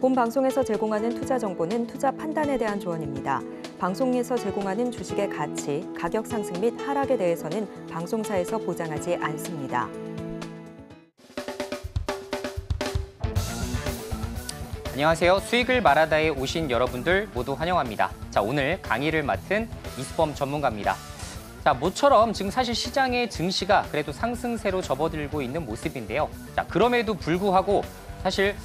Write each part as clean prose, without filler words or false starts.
본 방송에서 제공하는 투자 정보는 투자 판단에 대한 조언입니다. 방송에서 제공하는 주식의 가치, 가격 상승 및 하락에 대해서는 방송사에서 보장하지 않습니다. 안녕하세요. 수익을 말하다에 오신 여러분들 모두 환영합니다. 자, 오늘 강의를 맡은 이수범 전문가입니다. 자, 모처럼 지금 사실 시장의 증시가 그래도 상승세로 접어들고 있는 모습인데요. 자, 그럼에도 불구하고 사실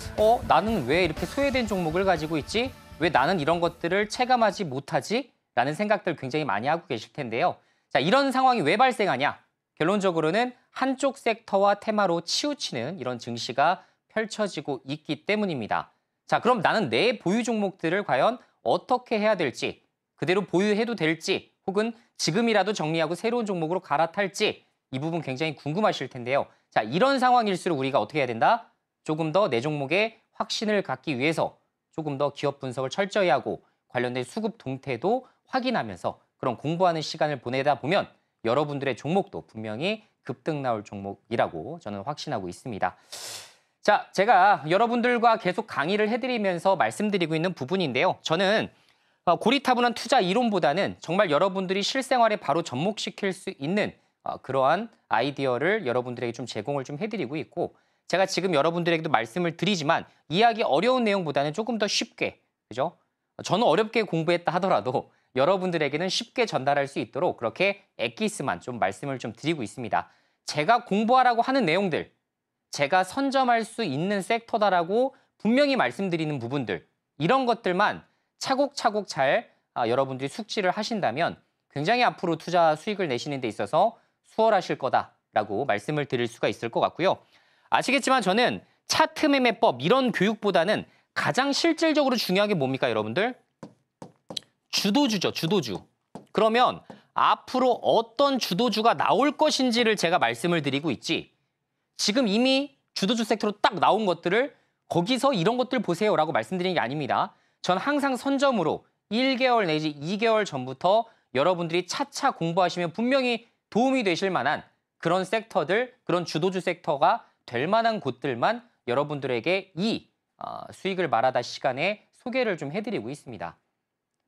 나는 왜 이렇게 소외된 종목을 가지고 있지? 왜 나는 이런 것들을 체감하지 못하지? 라는 생각들 굉장히 많이 하고 계실 텐데요. 자, 이런 상황이 왜 발생하냐? 결론적으로는 한쪽 섹터와 테마로 치우치는 이런 증시가 펼쳐지고 있기 때문입니다. 자, 그럼 나는 내 보유 종목들을 과연 어떻게 해야 될지, 그대로 보유해도 될지, 혹은 지금이라도 정리하고 새로운 종목으로 갈아탈지 이 부분 굉장히 궁금하실 텐데요. 자, 이런 상황일수록 우리가 어떻게 해야 된다? 조금 더 내 종목에 확신을 갖기 위해서 조금 더 기업 분석을 철저히 하고 관련된 수급 동태도 확인하면서 그런 공부하는 시간을 보내다 보면 여러분들의 종목도 분명히 급등 나올 종목이라고 저는 확신하고 있습니다. 자, 제가 여러분들과 계속 강의를 해드리면서 말씀드리고 있는 부분인데요. 저는 고리타분한 투자 이론보다는 정말 여러분들이 실생활에 바로 접목시킬 수 있는 그러한 아이디어를 여러분들에게 좀 제공을 좀 해드리고 있고, 제가 지금 여러분들에게도 말씀을 드리지만 이해하기 어려운 내용보다는 조금 더 쉽게, 그죠? 저는 어렵게 공부했다 하더라도 여러분들에게는 쉽게 전달할 수 있도록 그렇게 엑기스만 좀 말씀을 좀 드리고 있습니다. 제가 공부하라고 하는 내용들, 제가 선점할 수 있는 섹터다라고 분명히 말씀드리는 부분들, 이런 것들만 차곡차곡 잘 여러분들이 숙지를 하신다면 굉장히 앞으로 투자 수익을 내시는 데 있어서 수월하실 거다라고 말씀을 드릴 수가 있을 것 같고요. 아시겠지만 저는 차트 매매법 이런 교육보다는 가장 실질적으로 중요한 게 뭡니까, 여러분들? 주도주죠, 주도주. 그러면 앞으로 어떤 주도주가 나올 것인지를 제가 말씀을 드리고 있지, 지금 이미 주도주 섹터로 딱 나온 것들을 거기서 이런 것들 보세요라고 말씀드리는 게 아닙니다. 전 항상 선점으로 1개월 내지 2개월 전부터 여러분들이 차차 공부하시면 분명히 도움이 되실 만한 그런 섹터들, 그런 주도주 섹터가 될 만한 곳들만 여러분들에게 이 수익을 말하다 시간에 소개를 좀 해드리고 있습니다.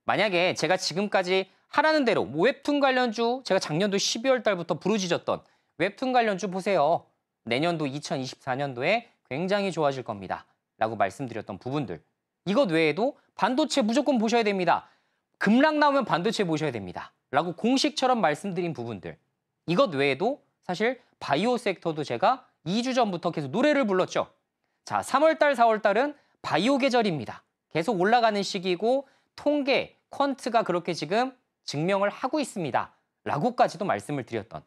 만약에 제가 지금까지 하라는 대로 웹툰 관련주, 제가 작년도 12월 달부터 부르짖었던 웹툰 관련주 보세요. 내년도 2024년도에 굉장히 좋아질 겁니다. 라고 말씀드렸던 부분들. 이것 외에도 반도체 무조건 보셔야 됩니다. 급락 나오면 반도체 보셔야 됩니다. 라고 공식처럼 말씀드린 부분들. 이것 외에도 사실 바이오 섹터도 제가 2주 전부터 계속 노래를 불렀죠. 자, 3월 달, 4월 달은 바이오 계절입니다. 계속 올라가는 시기고 통계, 퀀트가 그렇게 지금 증명을 하고 있습니다. 라고까지도 말씀을 드렸던.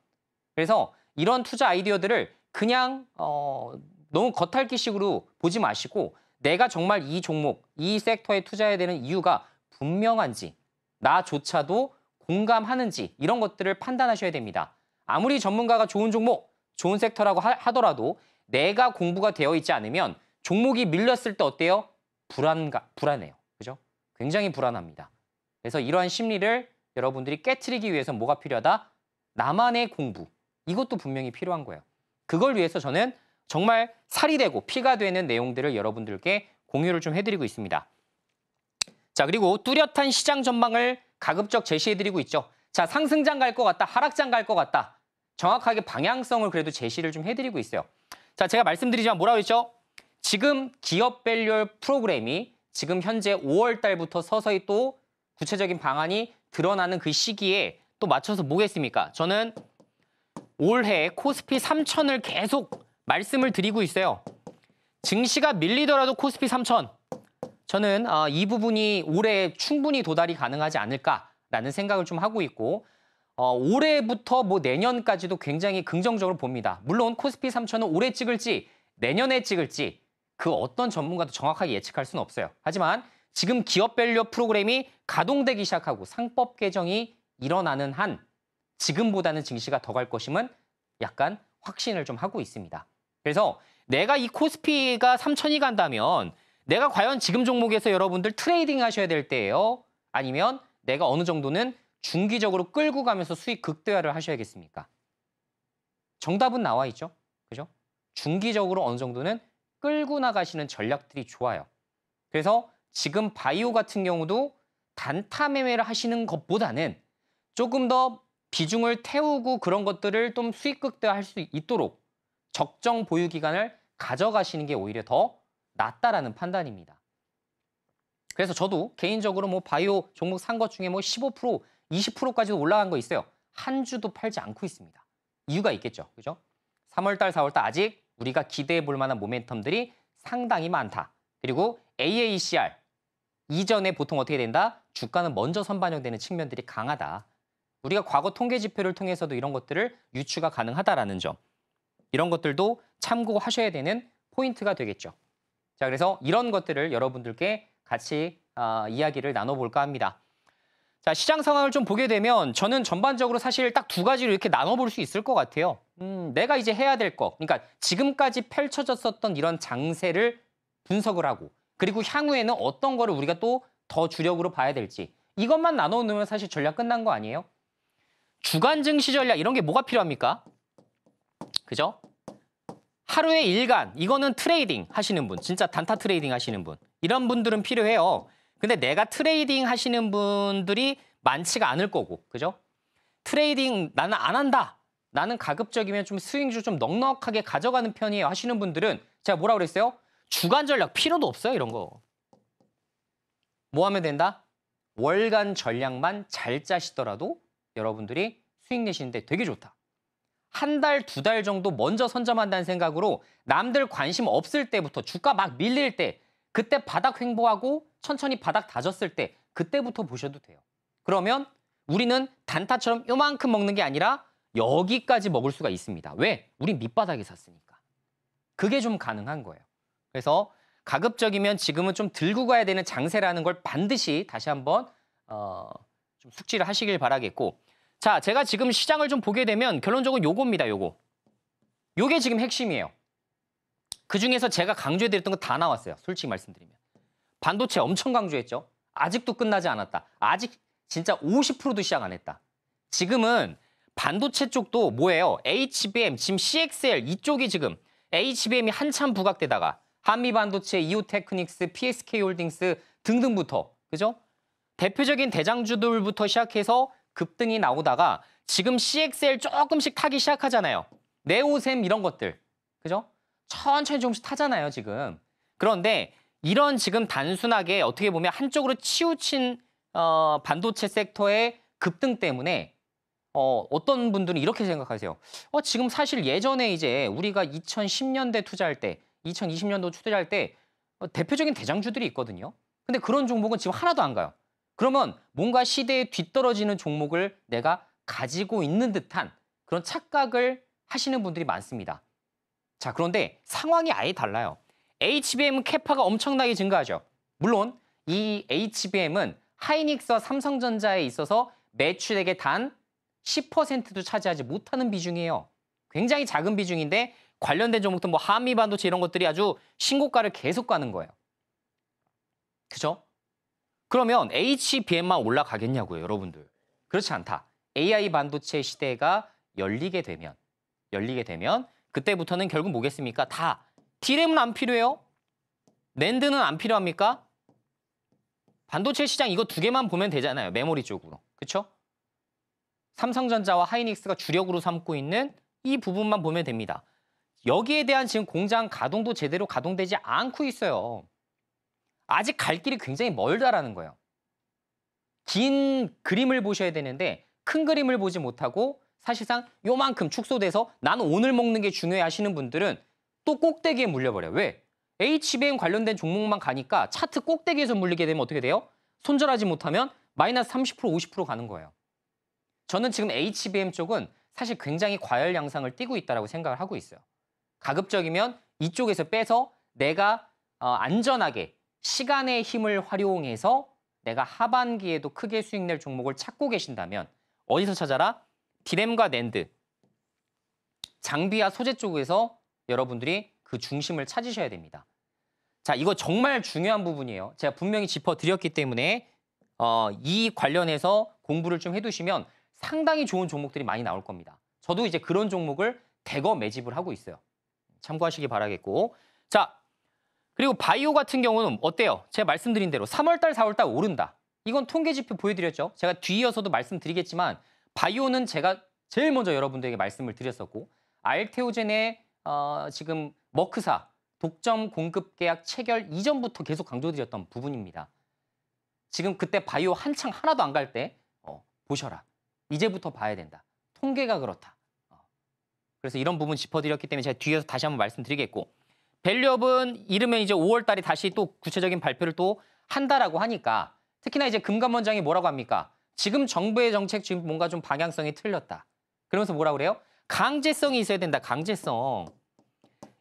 그래서 이런 투자 아이디어들을 그냥 너무 겉핥기식으로 보지 마시고 내가 정말 이 종목, 이 섹터에 투자해야 되는 이유가 분명한지, 나조차도 공감하는지 이런 것들을 판단하셔야 됩니다. 아무리 전문가가 좋은 종목, 좋은 섹터라고 하더라도 내가 공부가 되어 있지 않으면 종목이 밀렸을 때 어때요? 불안해요. 그죠? 굉장히 불안합니다. 그래서 이러한 심리를 여러분들이 깨트리기 위해서 뭐가 필요하다? 나만의 공부. 이것도 분명히 필요한 거예요. 그걸 위해서 저는 정말 살이 되고 피가 되는 내용들을 여러분들께 공유를 좀 해드리고 있습니다. 자, 그리고 뚜렷한 시장 전망을 가급적 제시해드리고 있죠. 자, 상승장 갈 것 같다, 하락장 갈 것 같다. 정확하게 방향성을 그래도 제시를 좀 해드리고 있어요. 자, 제가 말씀드리지만 뭐라고 했죠? 지금 기업 밸류 프로그램이 지금 현재 5월 달부터 서서히 또 구체적인 방안이 드러나는 그 시기에 또 맞춰서 뭐겠습니까? 저는 올해 코스피 3000을 계속 말씀을 드리고 있어요. 증시가 밀리더라도 코스피 3000. 저는 이 부분이 올해 충분히 도달이 가능하지 않을까라는 생각을 좀 하고 있고, 올해부터 뭐 내년까지도 굉장히 긍정적으로 봅니다. 물론 코스피 3000은 올해 찍을지 내년에 찍을지 그 어떤 전문가도 정확하게 예측할 수는 없어요. 하지만 지금 기업 밸류 프로그램이 가동되기 시작하고 상법 개정이 일어나는 한 지금보다는 증시가 더 갈 것임은 약간 확신을 좀 하고 있습니다. 그래서 내가 이 코스피가 3000이 간다면 내가 과연 지금 종목에서 여러분들 트레이딩 하셔야 될 때예요? 아니면 내가 어느 정도는 중기적으로 끌고 가면서 수익 극대화를 하셔야겠습니까? 정답은 나와 있죠. 그죠? 중기적으로 어느 정도는 끌고 나가시는 전략들이 좋아요. 그래서 지금 바이오 같은 경우도 단타 매매를 하시는 것보다는 조금 더 비중을 태우고 그런 것들을 좀 수익 극대화할 수 있도록 적정 보유 기간을 가져가시는 게 오히려 더 낫다라는 판단입니다. 그래서 저도 개인적으로 뭐 바이오 종목 산 것 중에 뭐 15%, 20%까지도 올라간 거 있어요. 한 주도 팔지 않고 있습니다. 이유가 있겠죠. 그죠? 3월 달, 4월 달 아직 우리가 기대해 볼 만한 모멘텀들이 상당히 많다. 그리고 AACR 이전에 보통 어떻게 된다? 주가는 먼저 선반영되는 측면들이 강하다. 우리가 과거 통계 지표를 통해서도 이런 것들을 유추가 가능하다라는 점. 이런 것들도 참고하셔야 되는 포인트가 되겠죠. 자, 그래서 이런 것들을 여러분들께 같이 이야기를 나눠볼까 합니다. 자, 시장 상황을 좀 보게 되면 저는 전반적으로 사실 딱 두 가지로 이렇게 나눠볼 수 있을 것 같아요. 내가 이제 해야 될 거, 그러니까 지금까지 펼쳐졌었던 이런 장세를 분석을 하고 그리고 향후에는 어떤 거를 우리가 또 더 주력으로 봐야 될지 이것만 나눠놓으면 사실 전략 끝난 거 아니에요? 주간 증시 전략 이런 게 뭐가 필요합니까? 그죠? 하루에 일간, 이거는 트레이딩 하시는 분, 진짜 단타 트레이딩 하시는 분. 이런 분들은 필요해요. 근데 내가 트레이딩 하시는 분들이 많지가 않을 거고, 그죠? 트레이딩 나는 안 한다. 나는 가급적이면 좀 스윙주 좀 넉넉하게 가져가는 편이에요 하시는 분들은 제가 뭐라 그랬어요? 주간 전략 필요도 없어요, 이런 거. 뭐 하면 된다? 월간 전략만 잘 짜시더라도 여러분들이 수익 내시는데 되게 좋다. 한 달, 두 달 정도 먼저 선점한다는 생각으로 남들 관심 없을 때부터 주가 막 밀릴 때 그때 바닥 횡보하고 천천히 바닥 다졌을 때 그때부터 보셔도 돼요. 그러면 우리는 단타처럼 요만큼 먹는 게 아니라 여기까지 먹을 수가 있습니다. 왜? 우리 밑바닥에 샀으니까. 그게 좀 가능한 거예요. 그래서 가급적이면 지금은 좀 들고 가야 되는 장세라는 걸 반드시 다시 한번 좀 숙지를 하시길 바라겠고 자, 제가 지금 시장을 좀 보게 되면 결론적으로 요겁니다, 요거. 요게 지금 핵심이에요. 그중에서 제가 강조해드렸던 거 다 나왔어요, 솔직히 말씀드리면. 반도체 엄청 강조했죠. 아직도 끝나지 않았다. 아직 진짜 50%도 시작 안 했다. 지금은 반도체 쪽도 뭐예요? HBM, 지금 CXL 이쪽이 지금 HBM이 한참 부각되다가 한미반도체, 이오테크닉스, PSK홀딩스 등등부터, 그죠? 대표적인 대장주들부터 시작해서 급등이 나오다가 지금 CXL 조금씩 타기 시작하잖아요. 네오셈 이런 것들, 그죠? 천천히 조금씩 타잖아요, 지금. 그런데 이런 지금 단순하게 어떻게 보면 한쪽으로 치우친 반도체 섹터의 급등 때문에 어떤 분들은 이렇게 생각하세요. 지금 사실 예전에 이제 우리가 2010년대 투자할 때, 2020년도 투자할 때 대표적인 대장주들이 있거든요. 근데 그런 종목은 지금 하나도 안 가요. 그러면 뭔가 시대에 뒤떨어지는 종목을 내가 가지고 있는 듯한 그런 착각을 하시는 분들이 많습니다. 자, 그런데 상황이 아예 달라요. HBM 캐파가 엄청나게 증가하죠. 물론 이 HBM은 하이닉스와 삼성전자에 있어서 매출액의 단 10%도 차지하지 못하는 비중이에요. 굉장히 작은 비중인데 관련된 종목도 뭐 한미반도체 이런 것들이 아주 신고가를 계속 가는 거예요. 그죠? 그러면 HBM만 올라가겠냐고요, 여러분들. 그렇지 않다. AI 반도체 시대가 열리게 되면 그때부터는 결국 뭐겠습니까? 다 D램은 안 필요해요? 낸드는 안 필요합니까? 반도체 시장 이거 두 개만 보면 되잖아요, 메모리 쪽으로. 그렇죠? 삼성전자와 하이닉스가 주력으로 삼고 있는 이 부분만 보면 됩니다. 여기에 대한 지금 공장 가동도 제대로 가동되지 않고 있어요. 아직 갈 길이 굉장히 멀다라는 거예요. 긴 그림을 보셔야 되는데 큰 그림을 보지 못하고 사실상 요만큼 축소돼서 나는 오늘 먹는 게 중요해 하시는 분들은 또 꼭대기에 물려버려요. 왜? HBM 관련된 종목만 가니까 차트 꼭대기에서 물리게 되면 어떻게 돼요? 손절하지 못하면 마이너스 30%, 50% 가는 거예요. 저는 지금 HBM 쪽은 사실 굉장히 과열 양상을 띠고 있다고 생각을 하고 있어요. 가급적이면 이쪽에서 빼서 내가 안전하게 시간의 힘을 활용해서 내가 하반기에도 크게 수익 낼 종목을 찾고 계신다면 어디서 찾아라? D램과 낸드, 장비와 소재 쪽에서 여러분들이 그 중심을 찾으셔야 됩니다. 자, 이거 정말 중요한 부분이에요. 제가 분명히 짚어드렸기 때문에 이 관련해서 공부를 좀 해두시면 상당히 좋은 종목들이 많이 나올 겁니다. 저도 이제 그런 종목을 대거 매집을 하고 있어요. 참고하시기 바라겠고. 자, 그리고 바이오 같은 경우는 어때요? 제가 말씀드린 대로 3월 달, 4월 달 오른다. 이건 통계 지표 보여드렸죠. 제가 뒤이어서도 말씀드리겠지만 바이오는 제가 제일 먼저 여러분들에게 말씀을 드렸었고 알테오젠의 지금 머크사 독점 공급 계약 체결 이전부터 계속 강조드렸던 부분입니다. 지금 그때 바이오 한창 하나도 안 갈 때 보셔라. 이제부터 봐야 된다. 통계가 그렇다. 그래서 이런 부분 짚어드렸기 때문에 제가 뒤에서 다시 한번 말씀드리겠고 밸류업은 이르면 이제 5월 달에 다시 또 구체적인 발표를 또 한다라고 하니까 특히나 이제 금감원장이 뭐라고 합니까? 지금 정부의 정책 지금 뭔가 좀 방향성이 틀렸다. 그러면서 뭐라 그래요? 강제성이 있어야 된다. 강제성.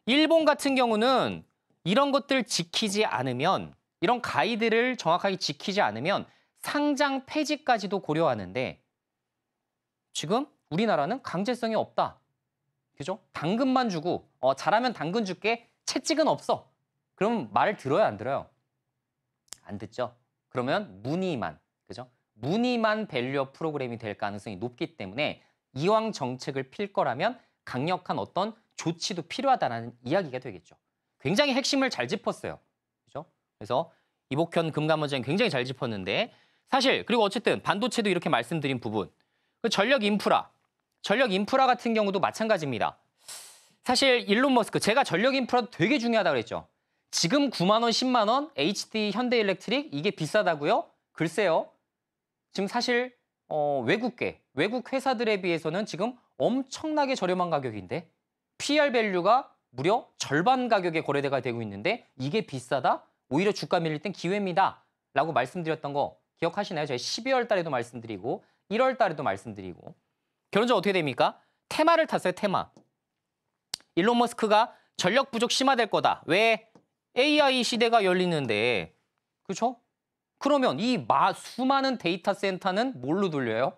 일본 같은 경우는 이런 것들 지키지 않으면 이런 가이드를 정확하게 지키지 않으면 상장 폐지까지도 고려하는데 지금 우리나라는 강제성이 없다. 그죠? 당근만 주고 잘하면 당근 줄게 채찍은 없어. 그럼 말을 들어요, 안 들어요? 안 듣죠. 그러면 무늬만, 그죠? 무늬만 밸류업 프로그램이 될 가능성이 높기 때문에 이왕 정책을 필 거라면 강력한 어떤 조치도 필요하다는 이야기가 되겠죠. 굉장히 핵심을 잘 짚었어요. 그죠? 그래서 이복현 금감원장이 굉장히 잘 짚었는데 사실 그리고 어쨌든 반도체도 이렇게 말씀드린 부분 전력 인프라 같은 경우도 마찬가지입니다. 사실 일론 머스크 제가 전력 인프라 되게 중요하다고 그랬죠. 지금 9만 원, 10만 원 HD 현대일렉트릭 이게 비싸다고요? 글쎄요. 지금 사실 외국 회사들에 비해서는 지금 엄청나게 저렴한 가격인데 PR 밸류가 무려 절반 가격에 거래가 되고 있는데 이게 비싸다? 오히려 주가 밀릴 땐 기회입니다. 라고 말씀드렸던 거 기억하시나요? 저희 12월 달에도 말씀드리고 1월 달에도 말씀드리고 결론적으로 어떻게 됩니까? 테마를 탔어요. 테마. 일론 머스크가 전력 부족 심화될 거다. 왜? AI 시대가 열리는데. 그렇죠? 그러면 이 수많은 데이터 센터는 뭘로 돌려요?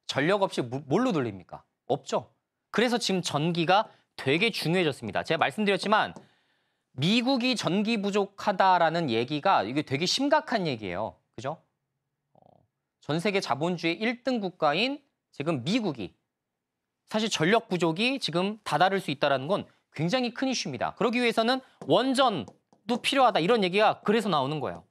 전력 없이 뭘로 돌립니까? 없죠. 그래서 지금 전기가 되게 중요해졌습니다. 제가 말씀드렸지만 미국이 전기 부족하다라는 얘기가 이게 되게 심각한 얘기예요. 그죠? 전 세계 자본주의 1등 국가인 지금 미국이 사실 전력 부족이 지금 다다를 수 있다는 건 굉장히 큰 이슈입니다. 그러기 위해서는 원전도 필요하다 이런 얘기가 그래서 나오는 거예요.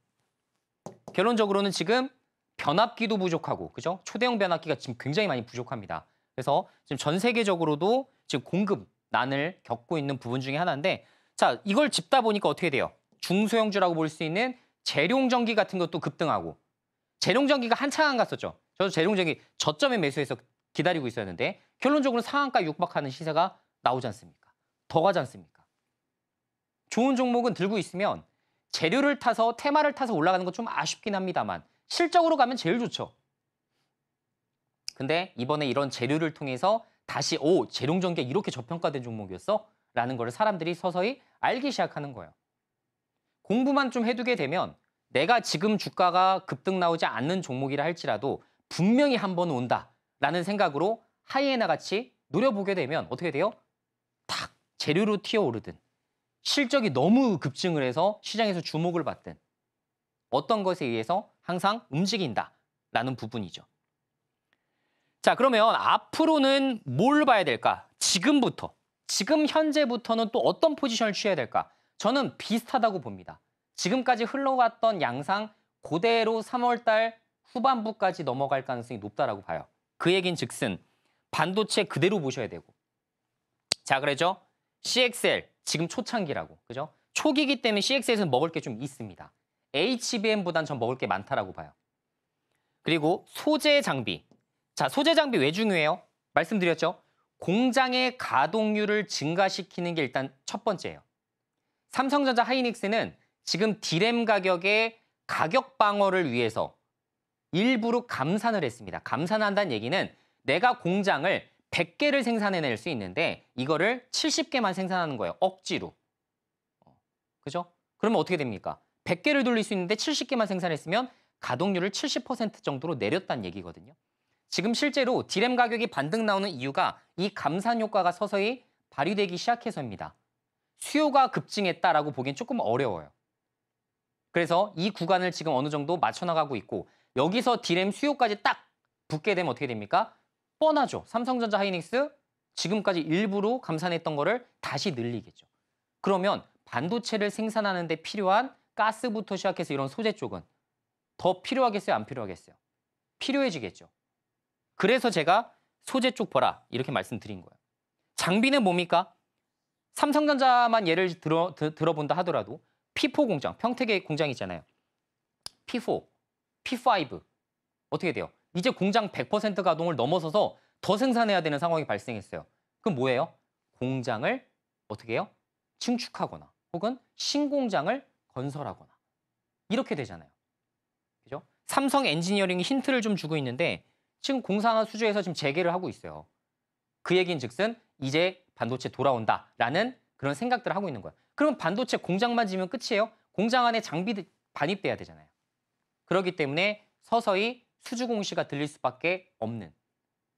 결론적으로는 지금 변압기도 부족하고 그죠? 초대형 변압기가 지금 굉장히 많이 부족합니다. 그래서 지금 전 세계적으로도 지금 공급난을 겪고 있는 부분 중에 하나인데 자, 이걸 짚다 보니까 어떻게 돼요? 중소형주라고 볼 수 있는 재룡전기 같은 것도 급등하고 재룡전기가 한창 안 갔었죠. 저도 재룡전기 저점에 매수해서 기다리고 있었는데 결론적으로 상한가 육박하는 시세가 나오지 않습니까? 더 가지 않습니까? 좋은 종목은 들고 있으면 재료를 타서 테마를 타서 올라가는 건 좀 아쉽긴 합니다만 실적으로 가면 제일 좋죠. 근데 이번에 이런 재료를 통해서 다시 재룡전기가 이렇게 저평가된 종목이었어? 라는 걸 사람들이 서서히 알기 시작하는 거예요. 공부만 좀 해두게 되면 내가 지금 주가가 급등 나오지 않는 종목이라 할지라도 분명히 한 번 온다라는 생각으로 하이에나 같이 노려보게 되면 어떻게 돼요? 탁 재료로 튀어오르든 실적이 너무 급증을 해서 시장에서 주목을 받든 어떤 것에 의해서 항상 움직인다라는 부분이죠. 자, 그러면 앞으로는 뭘 봐야 될까? 지금 현재부터는 또 어떤 포지션을 취해야 될까? 저는 비슷하다고 봅니다. 지금까지 흘러왔던 양상 그대로 3월 달 후반부까지 넘어갈 가능성이 높다라고 봐요. 그 얘긴 즉슨 반도체 그대로 보셔야 되고. 자, 그래죠? CXL 지금 초창기라고. 그죠? 초기이기 때문에 CXL에서는 먹을 게 좀 있습니다. HBM보단 전 먹을 게 많다라고 봐요. 그리고 소재 장비. 자, 소재 장비 왜 중요해요? 말씀드렸죠? 공장의 가동률을 증가시키는 게 일단 첫 번째예요. 삼성전자 하이닉스는 지금 디램 가격의 가격 방어를 위해서 일부러 감산을 했습니다. 감산한다는 얘기는 내가 공장을 100개를 생산해낼 수 있는데 이거를 70개만 생산하는 거예요. 억지로. 그죠? 그러면 어떻게 됩니까? 100개를 돌릴 수 있는데 70개만 생산했으면 가동률을 70% 정도로 내렸다는 얘기거든요. 지금 실제로 디램 가격이 반등 나오는 이유가 이 감산 효과가 서서히 발휘되기 시작해서입니다. 수요가 급증했다라고 보기엔 조금 어려워요. 그래서 이 구간을 지금 어느 정도 맞춰나가고 있고 여기서 디램 수요까지 딱 붙게 되면 어떻게 됩니까? 뻔하죠. 삼성전자 하이닉스 지금까지 일부러 감산했던 거를 다시 늘리겠죠. 그러면 반도체를 생산하는 데 필요한 가스부터 시작해서 이런 소재 쪽은 더 필요하겠어요? 안 필요하겠어요? 필요해지겠죠. 그래서 제가 소재 쪽 보라 이렇게 말씀드린 거예요. 장비는 뭡니까? 삼성전자만 예를 들어본다 하더라도 P4 공장, 평택에 공장 있잖아요. P4, P5 어떻게 돼요? 이제 공장 100% 가동을 넘어서서 더 생산해야 되는 상황이 발생했어요. 그럼 뭐예요? 공장을 어떻게 해요? 증축하거나 혹은 신공장을 건설하거나 이렇게 되잖아요. 그죠? 삼성 엔지니어링이 힌트를 좀 주고 있는데 지금 공사나 수주에서 지금 재개를 하고 있어요. 그 얘기인 즉슨 이제 반도체 돌아온다라는 그런 생각들을 하고 있는 거예요. 그러면 반도체 공장만 지면 끝이에요? 공장 안에 장비도 반입돼야 되잖아요. 그렇기 때문에 서서히 수주 공시가 들릴 수밖에 없는.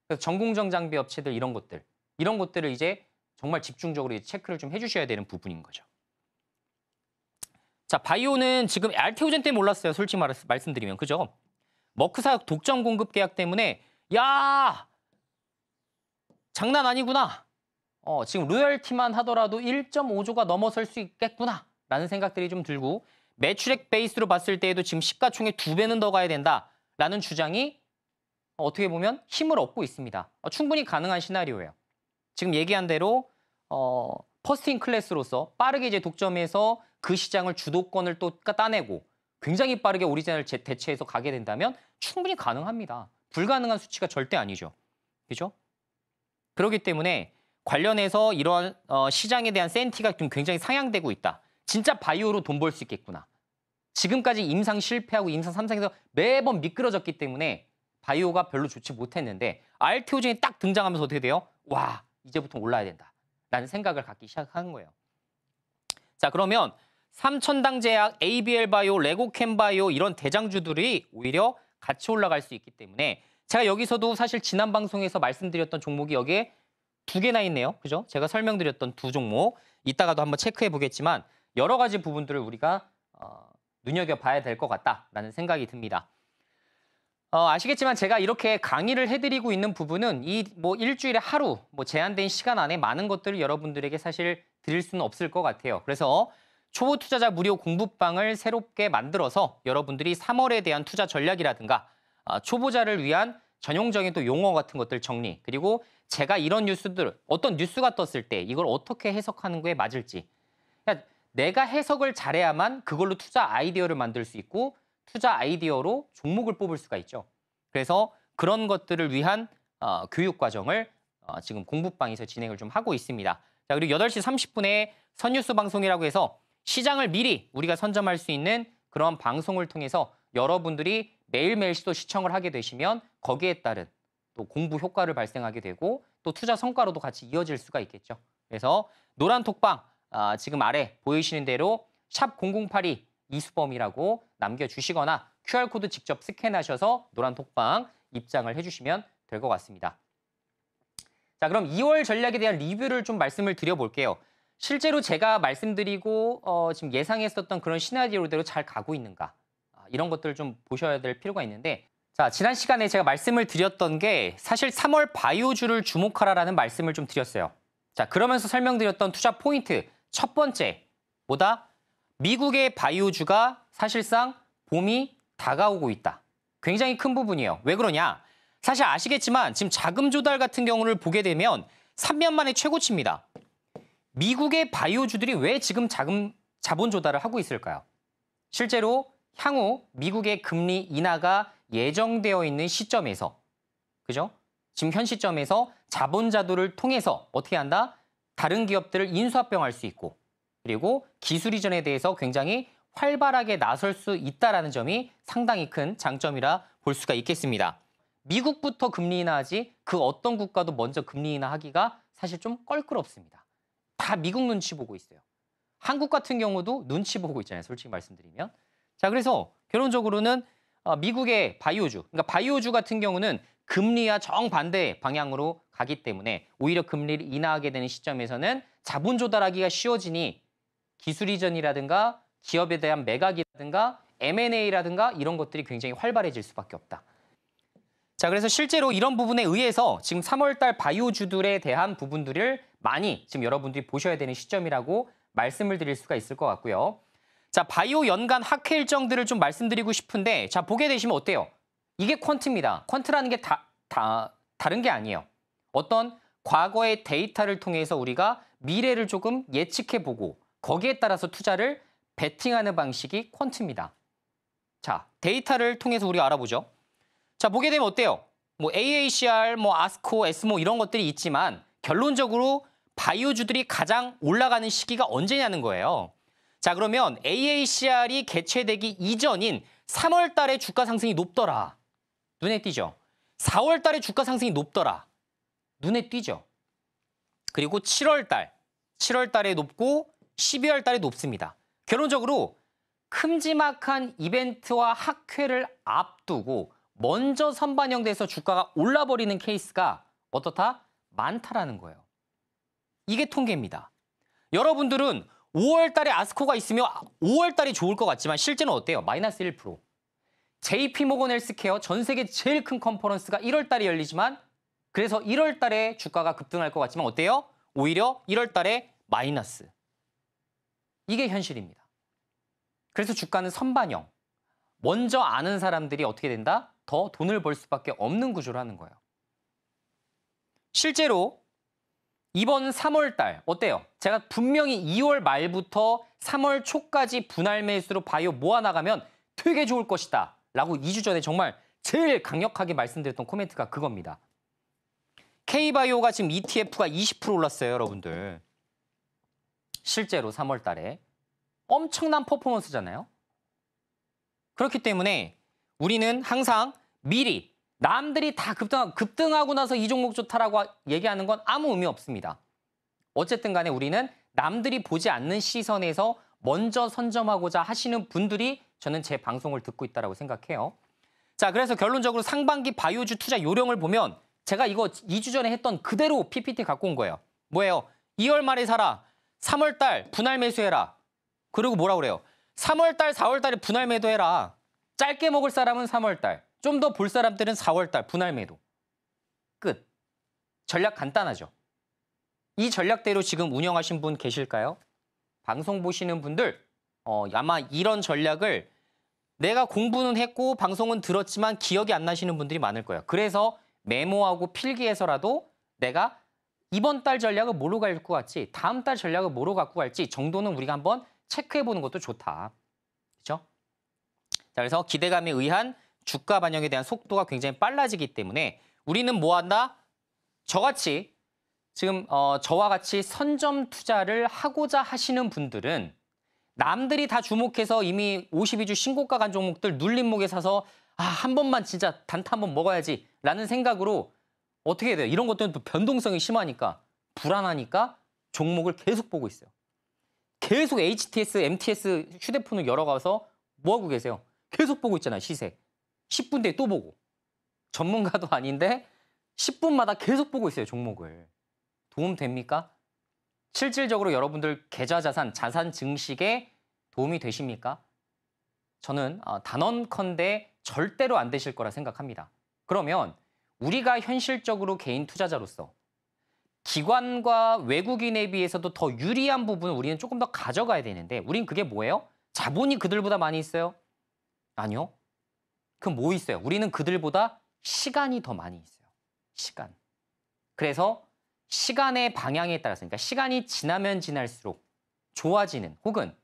그래서 전공정 장비 업체들 이런 것들을 이제 정말 집중적으로 이제 체크를 좀 해주셔야 되는 부분인 거죠. 자, 바이오는 지금 알테오젠 때문에 올랐어요. 솔직히 말씀드리면. 그죠? 머크사역 독점 공급 계약 때문에 야! 장난 아니구나. 지금 로열티만 하더라도 1.5조가 넘어설 수 있겠구나. 라는 생각들이 좀 들고 매출액 베이스로 봤을 때에도 지금 시가총액 2배는 더 가야 된다라는 주장이 어떻게 보면 힘을 얻고 있습니다. 충분히 가능한 시나리오예요. 지금 얘기한 대로 퍼스트인 클래스로서 빠르게 이제 독점해서 그 시장을 주도권을 또 따내고 굉장히 빠르게 오리지널 대체해서 가게 된다면 충분히 가능합니다. 불가능한 수치가 절대 아니죠. 그죠? 그렇기 때문에 관련해서 이런 시장에 대한 센티가 좀 굉장히 상향되고 있다. 진짜 바이오로 돈 벌 수 있겠구나. 지금까지 임상 실패하고 임상 3상에서 매번 미끄러졌기 때문에 바이오가 별로 좋지 못했는데 알테오젠이 딱 등장하면서 어떻게 돼요? 와, 이제부터 올라야 된다. 라는 생각을 갖기 시작한 거예요. 자, 그러면 삼천당제약, ABL바이오, 레고캠바이오 이런 대장주들이 오히려 같이 올라갈 수 있기 때문에 제가 여기서도 사실 지난 방송에서 말씀드렸던 종목이 여기에 2개나 있네요. 그죠? 제가 설명드렸던 2 종목. 이따가도 한번 체크해 보겠지만 여러 가지 부분들을 우리가 눈여겨봐야 될 것 같다라는 생각이 듭니다. 아시겠지만 제가 이렇게 강의를 해드리고 있는 부분은 일주일에 하루 제한된 시간 안에 많은 것들을 여러분들에게 사실 드릴 수는 없을 것 같아요. 그래서 초보 투자자 무료 공부방을 새롭게 만들어서 여러분들이 3월에 대한 투자 전략이라든가 초보자를 위한 전용적인 또 용어 같은 것들 정리, 그리고 제가 이런 뉴스들, 어떤 뉴스가 떴을 때 이걸 어떻게 해석하는 거에 맞을지, 그러니까 내가 해석을 잘해야만 그걸로 투자 아이디어를 만들 수 있고 투자 아이디어로 종목을 뽑을 수가 있죠. 그래서 그런 것들을 위한 교육 과정을 지금 공부방에서 진행을 좀 하고 있습니다. 자, 그리고 8시 30분에 선뉴스 방송이라고 해서 시장을 미리 우리가 선점할 수 있는 그런 방송을 통해서 여러분들이 매일매일 또 시청을 하게 되시면 거기에 따른 또 공부 효과를 발생하게 되고 또 투자 성과로도 같이 이어질 수가 있겠죠. 그래서 노란 톡방 지금 아래 보이시는 대로 샵 0082 이수범이라고 남겨주시거나 QR코드 직접 스캔하셔서 노란 톡방 입장을 해주시면 될 것 같습니다. 자, 그럼 2월 전략에 대한 리뷰를 좀 말씀을 드려볼게요. 실제로 제가 말씀드리고 지금 예상했었던 그런 시나리오대로 잘 가고 있는가, 이런 것들을 좀 보셔야 될 필요가 있는데, 자, 지난 시간에 제가 말씀을 드렸던 게 사실 3월 바이오주를 주목하라라는 말씀을 좀 드렸어요. 자, 그러면서 설명드렸던 투자 포인트 첫 번째, 뭐다? 미국의 바이오주가 사실상 봄이 다가오고 있다. 굉장히 큰 부분이에요. 왜 그러냐? 사실 아시겠지만 지금 자금 조달 같은 경우를 보게 되면 3년 만에 최고치입니다. 미국의 바이오주들이 왜 지금 자본 조달을 하고 있을까요? 실제로 향후 미국의 금리 인하가 예정되어 있는 시점에서, 그죠? 지금 현 시점에서 자본자도를 통해서 어떻게 한다? 다른 기업들을 인수합병할 수 있고, 그리고 기술 이전에 대해서 굉장히 활발하게 나설 수 있다는 점이 상당히 큰 장점이라 볼 수가 있겠습니다. 미국부터 금리 인하하지 그 어떤 국가도 먼저 금리 인하하기가 사실 좀 껄끄럽습니다. 다 미국 눈치 보고 있어요. 한국 같은 경우도 눈치 보고 있잖아요. 솔직히 말씀드리면. 자, 그래서 결론적으로는 미국의 바이오주, 그러니까 바이오주 같은 경우는 금리와 정반대 방향으로 가기 때문에 오히려 금리를 인하하게 되는 시점에서는 자본 조달하기가 쉬워지니 기술 이전이라든가 기업에 대한 매각이라든가 M&A라든가 이런 것들이 굉장히 활발해질 수밖에 없다. 자, 그래서 실제로 이런 부분에 의해서 지금 3월달 바이오주들에 대한 부분들을 많이 지금 여러분들이 보셔야 되는 시점이라고 말씀을 드릴 수가 있을 것 같고요. 자, 바이오 연간 학회 일정들을 좀 말씀드리고 싶은데 자, 보게 되시면 어때요? 이게 퀀트입니다. 퀀트라는 게 다른 게 아니에요. 어떤 과거의 데이터를 통해서 우리가 미래를 조금 예측해보고 거기에 따라서 투자를 베팅하는 방식이 퀀트입니다. 자, 데이터를 통해서 우리가 알아보죠. 자, 보게 되면 어때요? 뭐 AACR, 뭐 아스코, 에스모 이런 것들이 있지만 결론적으로 바이오주들이 가장 올라가는 시기가 언제냐는 거예요. 자, 그러면 AACR이 개최되기 이전인 3월 달에 주가 상승이 높더라. 눈에 띄죠? 4월 달에 주가 상승이 높더라. 눈에 띄죠? 그리고 7월 달에 높고 12월 달에 높습니다. 결론적으로 큼지막한 이벤트와 학회를 앞두고 먼저 선반영돼서 주가가 올라버리는 케이스가 어떻다? 많다라는 거예요. 이게 통계입니다. 여러분들은 5월 달에 아스코가 있으면 5월 달이 좋을 것 같지만 실제는 어때요? 마이너스 1%. JP모건 헬스케어 전 세계 제일 큰 컨퍼런스가 1월 달에 열리지만 그래서 1월 달에 주가가 급등할 것 같지만 어때요? 오히려 1월 달에 마이너스. 이게 현실입니다. 그래서 주가는 선반영. 먼저 아는 사람들이 어떻게 된다? 더 돈을 벌 수밖에 없는 구조라는 거예요. 실제로 이번 3월 달 어때요? 제가 분명히 2월 말부터 3월 초까지 분할 매수로 바이오 모아나가면 되게 좋을 것이다 라고 2주 전에 정말 제일 강력하게 말씀드렸던 코멘트가 그겁니다. K바이오가 지금 ETF가 20% 올랐어요, 여러분들. 실제로 3월 달에. 엄청난 퍼포먼스잖아요. 그렇기 때문에 우리는 항상 미리 남들이 다 급등하고 나서 이 종목 좋다라고 얘기하는 건 아무 의미 없습니다. 어쨌든 간에 우리는 남들이 보지 않는 시선에서 먼저 선점하고자 하시는 분들이 저는 제 방송을 듣고 있다고 생각해요. 자, 그래서 결론적으로 상반기 바이오주 투자 요령을 보면 제가 이거 2주 전에 했던 그대로 PPT 갖고 온 거예요. 뭐예요? 2월 말에 사라. 3월 달 분할 매수해라. 그리고 뭐라 그래요? 3월 달, 4월 달에 분할 매도해라. 짧게 먹을 사람은 3월 달. 좀 더 볼 사람들은 4월 달 분할 매도. 끝. 전략 간단하죠. 이 전략대로 지금 운영하신 분 계실까요? 방송 보시는 분들 아마 이런 전략을 내가 공부는 했고 방송은 들었지만 기억이 안 나시는 분들이 많을 거예요. 그래서 메모하고 필기해서라도 내가 이번 달 전략을 뭐로 갖고 갈지 다음 달 전략을 뭐로 갖고 갈지 정도는 우리가 한번 체크해보는 것도 좋다. 그렇죠? 자, 그래서 기대감에 의한 주가 반영에 대한 속도가 굉장히 빨라지기 때문에 우리는 뭐 한다? 저같이 지금 저와 같이 선점 투자를 하고자 하시는 분들은 남들이 다 주목해서 이미 52주 신고가 간 종목들 눌림목에 사서 한 번만 진짜 단타 한번 먹어야지 라는 생각으로 어떻게 해야 돼요? 이런 것들은 또 변동성이 심하니까 불안하니까 종목을 계속 보고 있어요. 계속 HTS, MTS 휴대폰을 열어가서 뭐하고 계세요? 계속 보고 있잖아요, 시세. 10분 뒤에 또 보고. 전문가도 아닌데 10분마다 계속 보고 있어요, 종목을. 도움 됩니까? 실질적으로 여러분들 계좌자산, 자산 증식에 도움이 되십니까? 저는 단언컨대 절대로 안 되실 거라 생각합니다. 그러면 우리가 현실적으로 개인 투자자로서 기관과 외국인에 비해서도 더 유리한 부분을 우리는 조금 더 가져가야 되는데 우린 그게 뭐예요? 자본이 그들보다 많이 있어요? 아니요. 그럼 뭐 있어요? 우리는 그들보다 시간이 더 많이 있어요. 시간. 그래서 시간의 방향에 따라서 그러니까 시간이 지나면 지날수록 좋아지는 혹은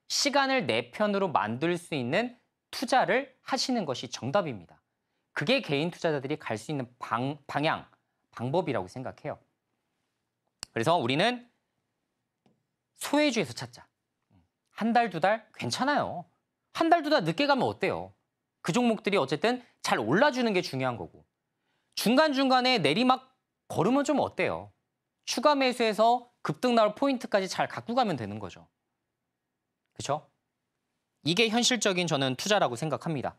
시간을 내 편으로 만들 수 있는 투자를 하시는 것이 정답입니다. 그게 개인 투자자들이 갈 수 있는 방향, 방법이라고 생각해요. 그래서 우리는 소외주에서 찾자. 한 달, 두 달 괜찮아요. 한 달, 두 달 늦게 가면 어때요? 그 종목들이 어쨌든 잘 올라주는 게 중요한 거고. 중간중간에 내리막 걸으면 좀 어때요? 추가 매수해서 급등 나올 포인트까지 잘 갖고 가면 되는 거죠. 그렇죠? 이게 현실적인 저는 투자라고 생각합니다.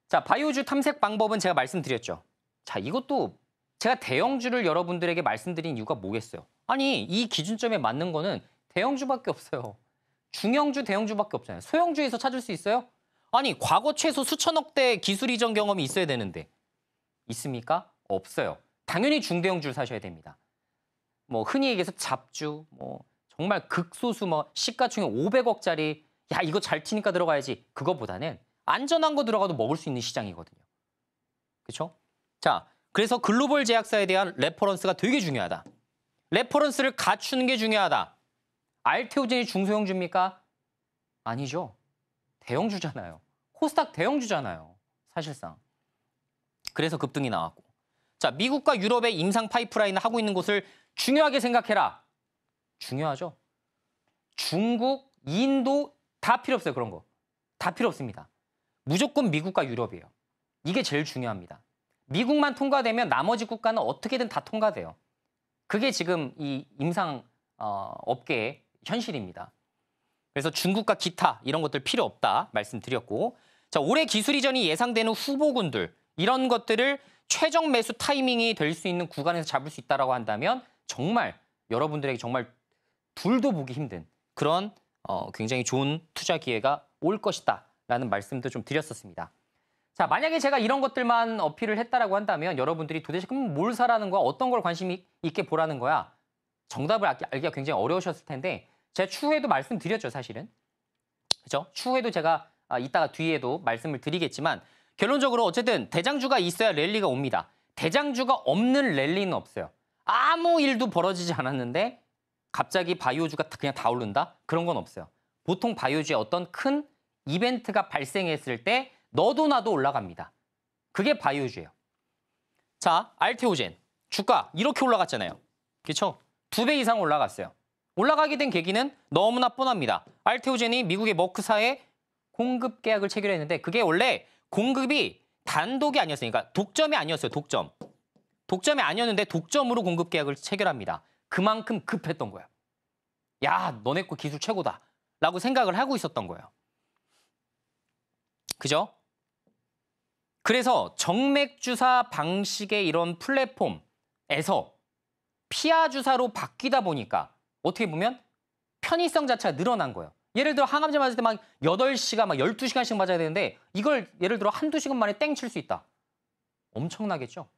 자, 바이오주 탐색 방법은 제가 말씀드렸죠. 자, 이것도 제가 대형주를 여러분들에게 말씀드린 이유가 뭐겠어요? 아니, 이 기준점에 맞는 거는 대형주밖에 없어요. 중형주, 대형주밖에 없잖아요. 소형주에서 찾을 수 있어요? 아니, 과거 최소 수천억 대 기술 이전 경험이 있어야 되는데 있습니까? 없어요. 당연히 중대형주를 사셔야 됩니다. 뭐 흔히 얘기해서 잡주, 뭐 정말 극소수 뭐 시가총액 500억짜리 야 이거 잘 튀니까 들어가야지. 그거보다는 안전한 거 들어가도 먹을 수 있는 시장이거든요. 그렇죠? 자, 그래서 글로벌 제약사에 대한 레퍼런스가 되게 중요하다. 레퍼런스를 갖추는 게 중요하다. 알테오젠이 중소형주입니까? 아니죠. 대형주잖아요. 코스닥 대형주잖아요. 사실상. 그래서 급등이 나왔고. 자, 미국과 유럽의 임상 파이프라인을 하고 있는 곳을 중요하게 생각해라. 중요하죠. 중국, 인도 다 필요 없어요. 그런 거. 다 필요 없습니다. 무조건 미국과 유럽이에요. 이게 제일 중요합니다. 미국만 통과되면 나머지 국가는 어떻게든 다 통과돼요. 그게 지금 이 임상 업계의 현실입니다. 그래서 중국과 기타 이런 것들 필요 없다 말씀드렸고, 자, 올해 기술 이전이 예상되는 후보군들 이런 것들을 최적 매수 타이밍이 될 수 있는 구간에서 잡을 수 있다라고 한다면 정말 여러분들에게 정말 둘도 보기 힘든 그런 굉장히 좋은 투자 기회가 올 것이다라는 말씀도 좀 드렸었습니다. 자, 만약에 제가 이런 것들만 어필을 했다라고 한다면 여러분들이 도대체 그럼 뭘 사라는 거야? 어떤 걸 관심 있게 보라는 거야? 정답을 알기가 굉장히 어려우셨을 텐데 제가 추후에도 말씀드렸죠, 사실은. 그죠? 추후에도 제가 이따가 뒤에도 말씀을 드리겠지만 결론적으로 어쨌든 대장주가 있어야 랠리가 옵니다. 대장주가 없는 랠리는 없어요. 아무 일도 벌어지지 않았는데 갑자기 바이오주가 그냥 다 오른다? 그런 건 없어요. 보통 바이오주에 어떤 큰 이벤트가 발생했을 때 너도 나도 올라갑니다. 그게 바이오주예요. 자, 알테오젠. 주가 이렇게 올라갔잖아요. 그렇죠? 2배 이상 올라갔어요. 올라가게 된 계기는 너무나 뻔합니다. 알테오젠이 미국의 머크사에 공급 계약을 체결했는데 그게 원래 공급이 단독이 아니었어요. 그러니까 독점이 아니었어요. 독점. 독점이 아니었는데 독점으로 공급 계약을 체결합니다. 그만큼 급했던 거예요. 야, 너네 거 기술 최고다. 라고 생각을 하고 있었던 거예요. 그죠? 그래서 정맥주사 방식의 이런 플랫폼에서 피하주사로 바뀌다 보니까 어떻게 보면 편의성 자체가 늘어난 거예요. 예를 들어 항암제 맞을 때 막 8시간, 막 12시간씩 맞아야 되는데 이걸 예를 들어 한두 시간 만에 땡 칠 수 있다. 엄청나겠죠?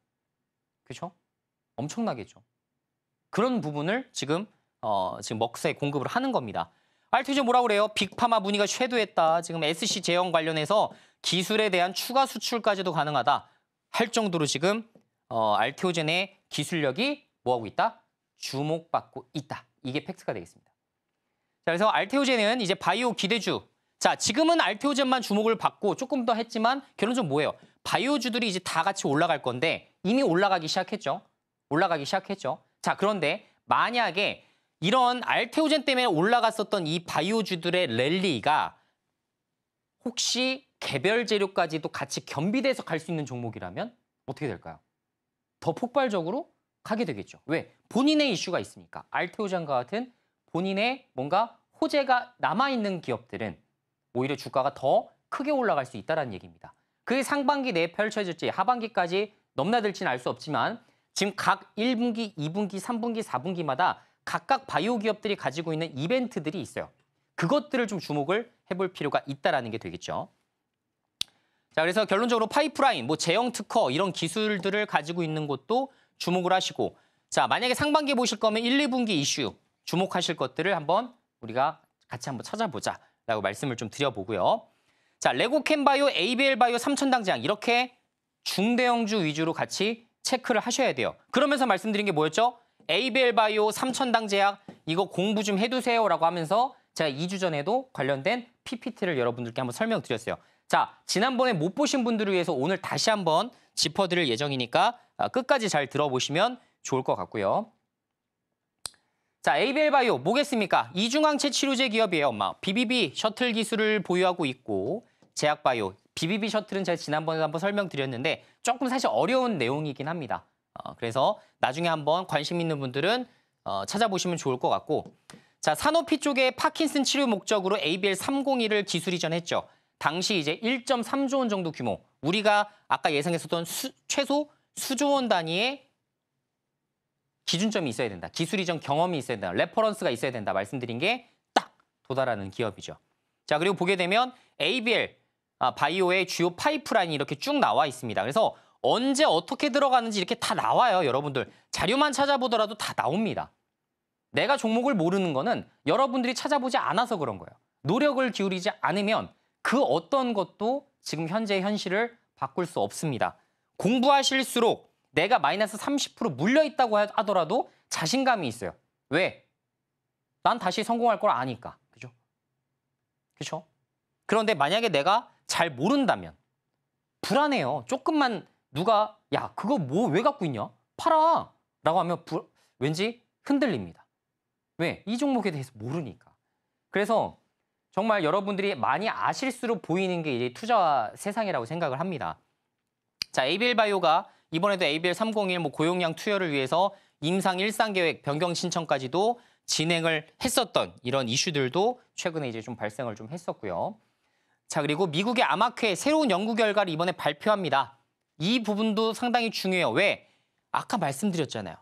그렇죠? 엄청나겠죠. 그런 부분을 지금 먹스에 공급을 하는 겁니다. 알테오젠 뭐라고 그래요? 빅파마 문의가 쇄도했다. 지금 SC 제형 관련해서 기술에 대한 추가 수출까지도 가능하다. 할 정도로 지금 알테오젠의 기술력이 뭐하고 있다? 주목받고 있다. 이게 팩트가 되겠습니다. 자, 그래서 알테오젠은 이제 바이오 기대주. 자, 지금은 알테오젠만 주목을 받고 조금 더 했지만 결론적으로 뭐예요? 바이오주들이 이제 다 같이 올라갈 건데 이미 올라가기 시작했죠. 올라가기 시작했죠. 자, 그런데 만약에 이런 알테오젠 때문에 올라갔었던 이 바이오주들의 랠리가 혹시 개별 재료까지도 같이 겸비돼서 갈 수 있는 종목이라면 어떻게 될까요? 더 폭발적으로 가게 되겠죠. 왜? 본인의 이슈가 있으니까. 알테오젠과 같은 본인의 뭔가 호재가 남아있는 기업들은 오히려 주가가 더 크게 올라갈 수 있다는 얘기입니다. 그게 상반기 내에 펼쳐질지 하반기까지 넘나들지는 알 수 없지만 지금 각 1분기, 2분기, 3분기, 4분기마다 각각 바이오 기업들이 가지고 있는 이벤트들이 있어요. 그것들을 좀 주목을 해볼 필요가 있다는 게 되겠죠. 자, 그래서 결론적으로 파이프라인, 뭐 제형 특허 이런 기술들을 가지고 있는 곳도 주목을 하시고, 자, 만약에 상반기에 보실 거면 1, 2분기 이슈 주목하실 것들을 한번 우리가 같이 한번 찾아보자라고 말씀을 좀 드려보고요. 자, 레고캠바이오, ABL바이오, 삼천당제약 이렇게 중대형주 위주로 같이 체크를 하셔야 돼요. 그러면서 말씀드린 게 뭐였죠? ABL바이오, 삼천당제약 이거 공부 좀 해두세요라고 하면서 제가 2주 전에도 관련된 PPT를 여러분들께 한번 설명드렸어요. 자, 지난번에 못 보신 분들을 위해서 오늘 다시 한번 짚어드릴 예정이니까 끝까지 잘 들어보시면 좋을 것 같고요. 자, ABL바이오 뭐겠습니까? 이중항체 치료제 기업이에요. BBB 셔틀 기술을 보유하고 있고 제약바이오, BBB 셔틀은 제가 지난번에 한번 설명드렸는데 조금 사실 어려운 내용이긴 합니다. 그래서 나중에 한번 관심 있는 분들은 찾아보시면 좋을 것 같고, 자, 사노피 쪽에 파킨슨 치료 목적으로 ABL301을 기술 이전했죠. 당시 이제 1.3조 원 정도 규모, 우리가 아까 예상했었던 최소 수조 원 단위의 기준점이 있어야 된다. 기술 이전 경험이 있어야 된다. 레퍼런스가 있어야 된다. 말씀드린 게 딱 도달하는 기업이죠. 자, 그리고 보게 되면 ABL 바이오의 주요 파이프라인이 이렇게 쭉 나와 있습니다. 그래서 언제 어떻게 들어가는지 이렇게 다 나와요. 여러분들 자료만 찾아보더라도 다 나옵니다. 내가 종목을 모르는 거는 여러분들이 찾아보지 않아서 그런 거예요. 노력을 기울이지 않으면 그 어떤 것도 지금 현재 현실을 바꿀 수 없습니다. 공부하실수록 내가 마이너스 30% 물려있다고 하더라도 자신감이 있어요. 왜? 난 다시 성공할 걸 아니까. 그죠? 그렇죠? 그런데 만약에 내가 잘 모른다면 불안해요. 조금만 누가 야 그거 뭐 왜 갖고 있냐? 팔아! 라고 하면 왠지 흔들립니다. 왜? 이 종목에 대해서 모르니까. 그래서 정말 여러분들이 많이 아실수록 보이는 게 이제 투자 세상이라고 생각을 합니다. 자, ABL바이오가 이번에도 ABL301 고용량 투여를 위해서 임상 일상계획 변경 신청까지도 진행을 했었던 이런 이슈들도 최근에 이제 좀 발생을 좀 했었고요. 자, 그리고 미국의 암학회 새로운 연구 결과를 이번에 발표합니다. 이 부분도 상당히 중요해요. 왜? 아까 말씀드렸잖아요.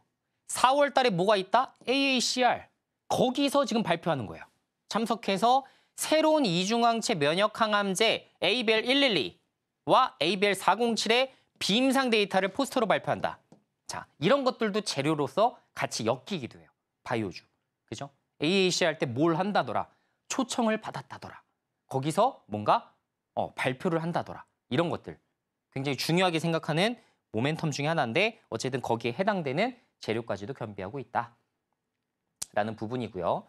4월 달에 뭐가 있다? AACR. 거기서 지금 발표하는 거예요. 참석해서 새로운 이중항체 면역항암제 ABL112와 ABL407의 비임상 데이터를 포스터로 발표한다. 자, 이런 것들도 재료로서 같이 엮이기도 해요. 바이오주. 그죠? AAC 할 때 뭘 한다더라. 초청을 받았다더라. 거기서 뭔가 발표를 한다더라. 이런 것들. 굉장히 중요하게 생각하는 모멘텀 중에 하나인데 어쨌든 거기에 해당되는 재료까지도 겸비하고 있다. 라는 부분이고요.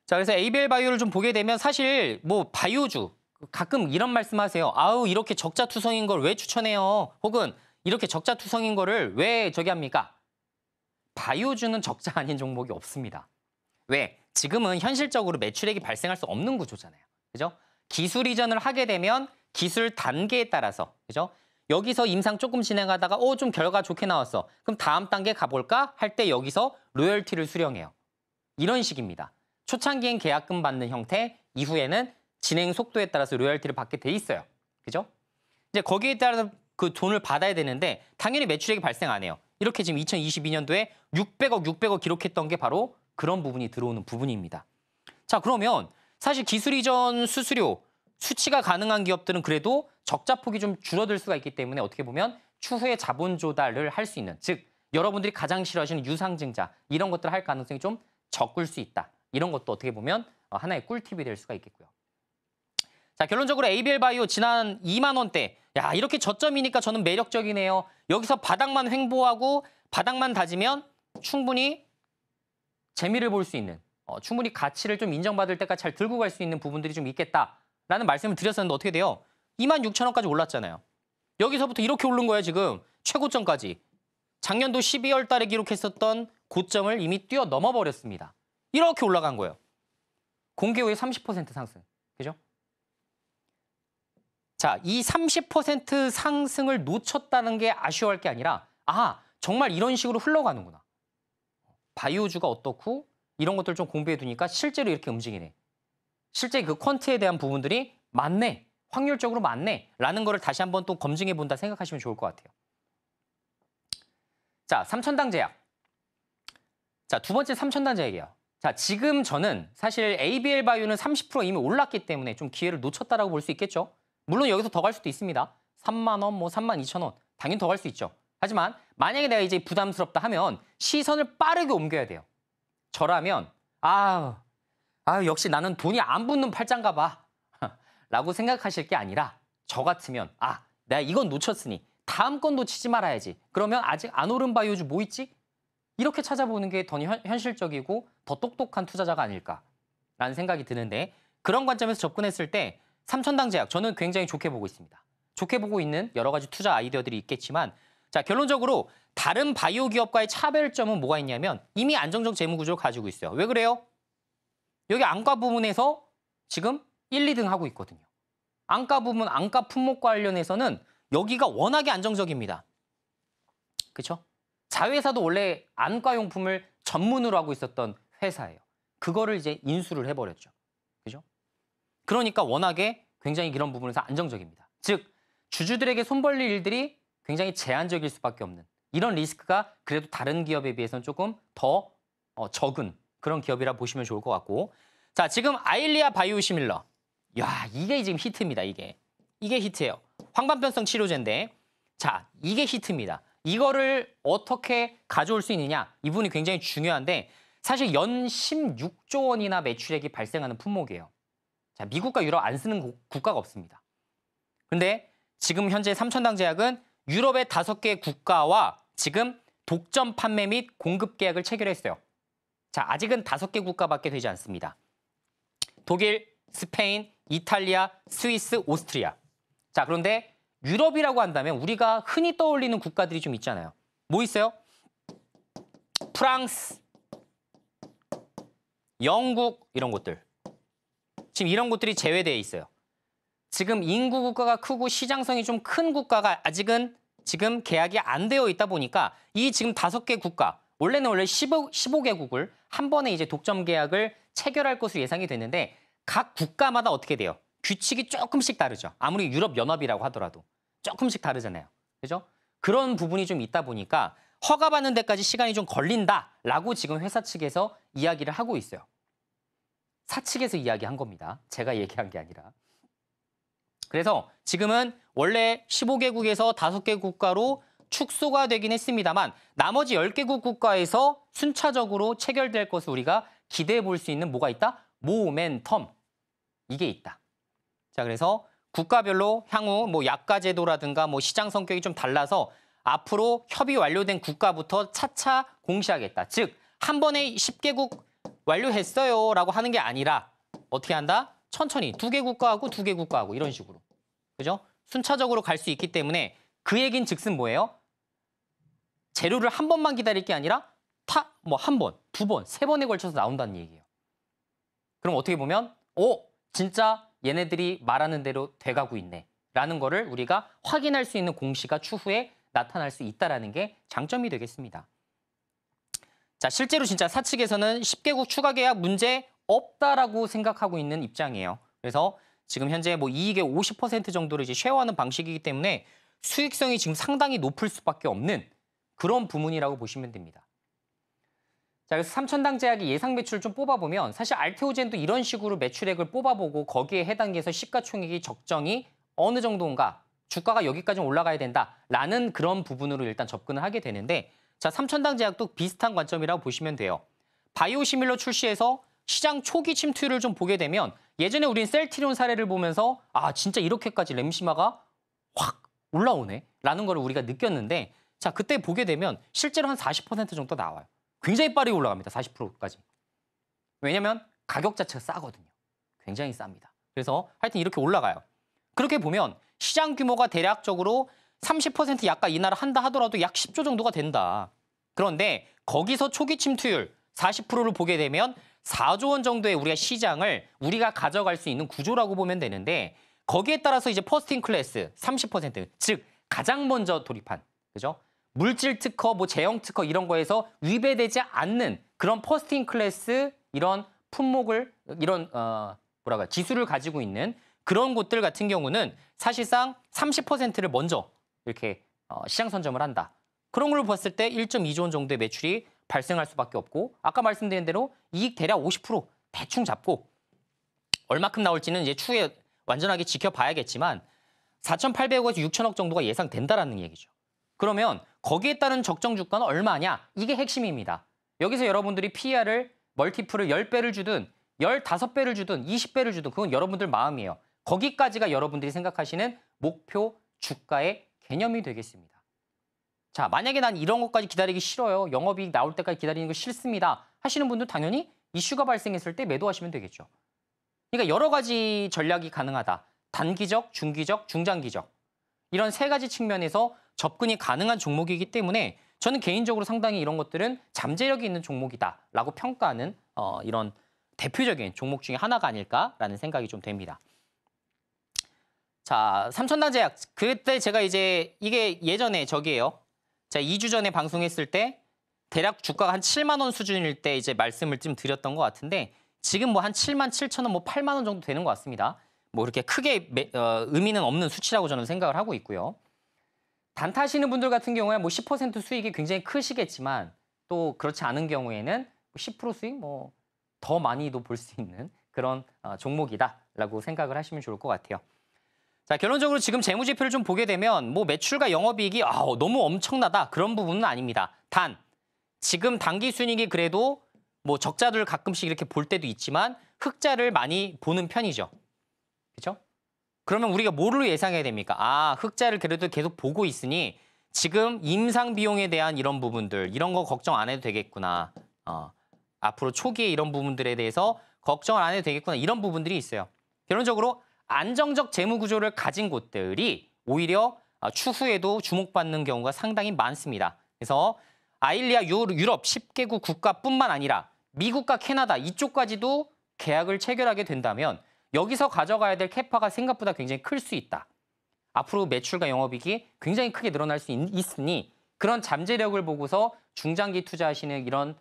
자, 그래서 ABL 바이오를 좀 보게 되면 사실 바이오주 가끔 이런 말씀하세요. 아우 이렇게 적자투성인 걸 왜 추천해요? 혹은 이렇게 적자투성인 거를 왜 저기 합니까? 바이오주는 적자 아닌 종목이 없습니다. 왜? 지금은 현실적으로 매출액이 발생할 수 없는 구조잖아요. 그죠? 기술 이전을 하게 되면 기술 단계에 따라서 그죠? 여기서 임상 조금 진행하다가 좀 결과 좋게 나왔어. 그럼 다음 단계 가볼까? 할 때 여기서 로열티를 수령해요. 이런 식입니다. 초창기엔 계약금 받는 형태, 이후에는 진행 속도에 따라서 로열티를 받게 돼 있어요. 그죠? 이제 거기에 따라서 그 돈을 받아야 되는데 당연히 매출액이 발생 안 해요. 이렇게 지금 2022년도에 600억 기록했던 게 바로 그런 부분이 들어오는 부분입니다. 자, 그러면 사실 기술 이전 수수료 수치가 가능한 기업들은 그래도 적자 폭이 좀 줄어들 수가 있기 때문에 어떻게 보면 추후에 자본 조달을 할 수 있는, 즉 여러분들이 가장 싫어하시는 유상증자 이런 것들을 할 가능성이 좀 적을 수 있다. 이런 것도 어떻게 보면 하나의 꿀팁이 될 수가 있겠고요. 자, 결론적으로 ABL 바이오 지난 2만 원대. 야, 이렇게 저점이니까 저는 매력적이네요. 여기서 바닥만 횡보하고 바닥만 다지면 충분히 재미를 볼 수 있는, 충분히 가치를 좀 인정받을 때까지 잘 들고 갈 수 있는 부분들이 좀 있겠다라는 말씀을 드렸었는데 어떻게 돼요? 26,000원까지 올랐잖아요. 여기서부터 이렇게 오른 거예요, 지금. 최고점까지. 작년도 12월 달에 기록했었던 고점을 이미 뛰어넘어 버렸습니다. 이렇게 올라간 거예요. 공개 후에 30% 상승. 그죠? 자, 이 30% 상승을 놓쳤다는 게 아쉬워할 게 아니라 정말 이런 식으로 흘러가는구나. 바이오주가 어떻고 이런 것들 좀 공부해 두니까 실제로 이렇게 움직이네. 실제 그 퀀트에 대한 부분들이 맞네. 확률적으로 맞네. 라는 거를 다시 한번 또 검증해 본다 생각하시면 좋을 것 같아요. 자, 삼천당 제약. 자, 두 번째 삼천당 제약이에요. 자, 지금 저는 사실 ABL 바이오는 30% 이미 올랐기 때문에 좀 기회를 놓쳤다라고 볼 수 있겠죠. 물론 여기서 더 갈 수도 있습니다. 3만 원, 32,000원. 당연히 더 갈 수 있죠. 하지만 만약에 내가 이제 부담스럽다 하면 시선을 빠르게 옮겨야 돼요. 저라면 역시 나는 돈이 안 붙는 팔짱가 봐. 라고 생각하실 게 아니라 저 같으면 내가 이건 놓쳤으니 다음 건 놓치지 말아야지. 그러면 아직 안 오른 바이오주 뭐 있지? 이렇게 찾아보는 게 더 현실적이고 더 똑똑한 투자자가 아닐까라는 생각이 드는데 그런 관점에서 접근했을 때 삼천당 제약 저는 굉장히 좋게 보고 있습니다. 좋게 보고 있는 여러 가지 투자 아이디어들이 있겠지만 자, 결론적으로 다른 바이오 기업과의 차별점은 뭐가 있냐면 이미 안정적 재무 구조를 가지고 있어요. 왜 그래요? 여기 안과 부분에서 지금 1, 2등 하고 있거든요. 안과 부분, 안과 품목 관련해서는 여기가 워낙에 안정적입니다. 그렇죠? 자회사도 원래 안과용품을 전문으로 하고 있었던 회사예요. 그거를 이제 인수를 해버렸죠. 그죠? 그러니까 워낙에 굉장히 이런 부분에서 안정적입니다. 즉, 주주들에게 손 벌릴 일들이 굉장히 제한적일 수밖에 없는 이런 리스크가 그래도 다른 기업에 비해서는 조금 더 적은 그런 기업이라 보시면 좋을 것 같고 자, 지금 아일리아 바이오시밀러. 야, 이게 지금 히트입니다, 이게. 이게 히트예요. 황반변성 치료제인데 자, 이게 히트입니다. 이거를 어떻게 가져올 수 있느냐 이 부분이 굉장히 중요한데 사실 연 16조 원이나 매출액이 발생하는 품목이에요. 자, 미국과 유럽 안 쓰는 국가가 없습니다. 근데 지금 현재 삼천당제약은 유럽의 5개 국가와 지금 독점 판매 및 공급 계약을 체결했어요. 자, 아직은 5개 국가밖에 되지 않습니다. 독일, 스페인, 이탈리아, 스위스, 오스트리아. 자, 그런데 유럽이라고 한다면 우리가 흔히 떠올리는 국가들이 좀 있잖아요. 뭐 있어요? 프랑스, 영국 이런 곳들. 지금 이런 곳들이 제외되어 있어요. 지금 인구 국가가 크고 시장성이 좀 큰 국가가 아직은 지금 계약이 안 되어 있다 보니까 이 지금 5개 국가, 원래 15개국을 한 번에 이제 독점 계약을 체결할 것으로 예상이 됐는데 각 국가마다 어떻게 돼요? 규칙이 조금씩 다르죠. 아무리 유럽 연합이라고 하더라도 조금씩 다르잖아요. 그죠? 그런 부분이 좀 있다 보니까 허가받는 데까지 시간이 좀 걸린다라고 지금 회사 측에서 이야기를 하고 있어요. 사측에서 이야기한 겁니다. 제가 얘기한 게 아니라. 그래서 지금은 원래 15개국에서 5개 국가로 축소가 되긴 했습니다만 나머지 10개국 국가에서 순차적으로 체결될 것을 우리가 기대해 볼 수 있는 뭐가 있다? 모멘텀. 이게 있다. 자, 그래서 국가별로 향후 뭐 약가 제도라든가 뭐 시장 성격이 좀 달라서 앞으로 협의 완료된 국가부터 차차 공시하겠다. 즉, 한 번에 10개국 완료했어요라고 하는 게 아니라 어떻게 한다? 천천히 2개 국가하고 2개 국가하고 이런 식으로. 그죠? 순차적으로 갈 수 있기 때문에 그 얘긴 즉슨 뭐예요? 재료를 한 번만 기다릴 게 아니라 한 번, 2번, 3번에 걸쳐서 나온다는 얘기예요. 그럼 어떻게 보면 진짜 얘네들이 말하는 대로 돼가고 있네. 라는 거를 우리가 확인할 수 있는 공시가 추후에 나타날 수 있다는 게 장점이 되겠습니다. 자, 실제로 진짜 사측에서는 10개국 추가 계약 문제 없다라고 생각하고 있는 입장이에요. 그래서 지금 현재 뭐 이익의 50% 정도를 이제 쉐어하는 방식이기 때문에 수익성이 지금 상당히 높을 수밖에 없는 그런 부문이라고 보시면 됩니다. 자, 그래서 삼천당제약이 예상 매출을 좀 뽑아보면 사실 알테오젠도 이런 식으로 매출액을 뽑아보고 거기에 해당해서 시가총액이 적정이 어느 정도인가 주가가 여기까지 올라가야 된다라는 그런 부분으로 일단 접근을 하게 되는데 자, 삼천당제약도 비슷한 관점이라고 보시면 돼요. 바이오시밀러 출시해서 시장 초기 침투율을 좀 보게 되면 예전에 우린 셀트리온 사례를 보면서 진짜 이렇게까지 램시마가 확 올라오네 라는 걸 우리가 느꼈는데 자, 그때 보게 되면 실제로 한 40% 정도 나와요. 굉장히 빠르게 올라갑니다. 40%까지. 왜냐면 가격 자체가 싸거든요. 굉장히 쌉니다. 그래서 하여튼 이렇게 올라가요. 그렇게 보면 시장 규모가 대략적으로 30% 약간 인하를 한다 하더라도 약 10조 정도가 된다. 그런데 거기서 초기 침투율 40%를 보게 되면 4조 원 정도의 우리가 시장을 우리가 가져갈 수 있는 구조라고 보면 되는데 거기에 따라서 이제 퍼스트 클래스 30%, 즉 가장 먼저 돌입한, 그죠? 물질 특허, 뭐 제형 특허 이런 거에서 위배되지 않는 그런 퍼스트 클래스 이런 품목을 이런 기술을 가지고 있는 그런 곳들 같은 경우는 사실상 30%를 먼저 이렇게 시장 선점을 한다. 그런 걸 봤을 때 1.2조 원 정도의 매출이 발생할 수밖에 없고 아까 말씀드린 대로 이익 대략 50% 대충 잡고 얼마큼 나올지는 이제 추후에 완전하게 지켜봐야겠지만 4,800억에서 6천억 정도가 예상된다라는 얘기죠. 그러면 거기에 따른 적정 주가는 얼마냐? 이게 핵심입니다. 여기서 여러분들이 PER을 멀티플을 10배를 주든 15배를 주든 20배를 주든 그건 여러분들 마음이에요. 거기까지가 여러분들이 생각하시는 목표 주가의 개념이 되겠습니다. 자, 만약에 난 이런 것까지 기다리기 싫어요. 영업이익 나올 때까지 기다리는 거 싫습니다. 하시는 분들 당연히 이슈가 발생했을 때 매도하시면 되겠죠. 그러니까 여러 가지 전략이 가능하다. 단기적, 중기적, 중장기적. 이런 3가지 측면에서 접근이 가능한 종목이기 때문에 저는 개인적으로 상당히 이런 것들은 잠재력이 있는 종목이다라고 평가하는 이런 대표적인 종목 중에 하나가 아닐까라는 생각이 좀 됩니다. 자, 삼천당제약. 그때 제가 이제 이게 예전에 저기예요. 자, 2주 전에 방송했을 때 대략 주가가 한 7만 원 수준일 때 이제 말씀을 좀 드렸던 것 같은데 지금 뭐 한 7만 7천 원, 뭐 8만 원 정도 되는 것 같습니다. 뭐 이렇게 크게 의미는 없는 수치라고 저는 생각을 하고 있고요. 단타하시는 분들 같은 경우에 뭐 10% 수익이 굉장히 크시겠지만 또 그렇지 않은 경우에는 10% 수익 뭐 더 많이도 볼 수 있는 그런 종목이다라고 생각을 하시면 좋을 것 같아요. 자, 결론적으로 지금 재무지표를 좀 보게 되면 뭐 매출과 영업이익이 너무 엄청나다 그런 부분은 아닙니다. 단 지금 당기 순이익이 그래도 뭐 적자들을 가끔씩 이렇게 볼 때도 있지만 흑자를 많이 보는 편이죠. 그렇죠? 그러면 우리가 뭐를 예상해야 됩니까? 아, 흑자를 그래도 계속 보고 있으니 지금 임상 비용에 대한 이런 부분들, 이런 거 걱정 안 해도 되겠구나. 앞으로 초기에 이런 부분들에 대해서 걱정을 안 해도 되겠구나. 이런 부분들이 있어요. 결론적으로 안정적 재무 구조를 가진 곳들이 오히려 추후에도 주목받는 경우가 상당히 많습니다. 그래서 아일리아 유럽 10개국 국가뿐만 아니라 미국과 캐나다 이쪽까지도 계약을 체결하게 된다면 여기서 가져가야 될 캐파가 생각보다 굉장히 클 수 있다. 앞으로 매출과 영업이익이 굉장히 크게 늘어날 수 있으니 그런 잠재력을 보고서 중장기 투자하시는 이런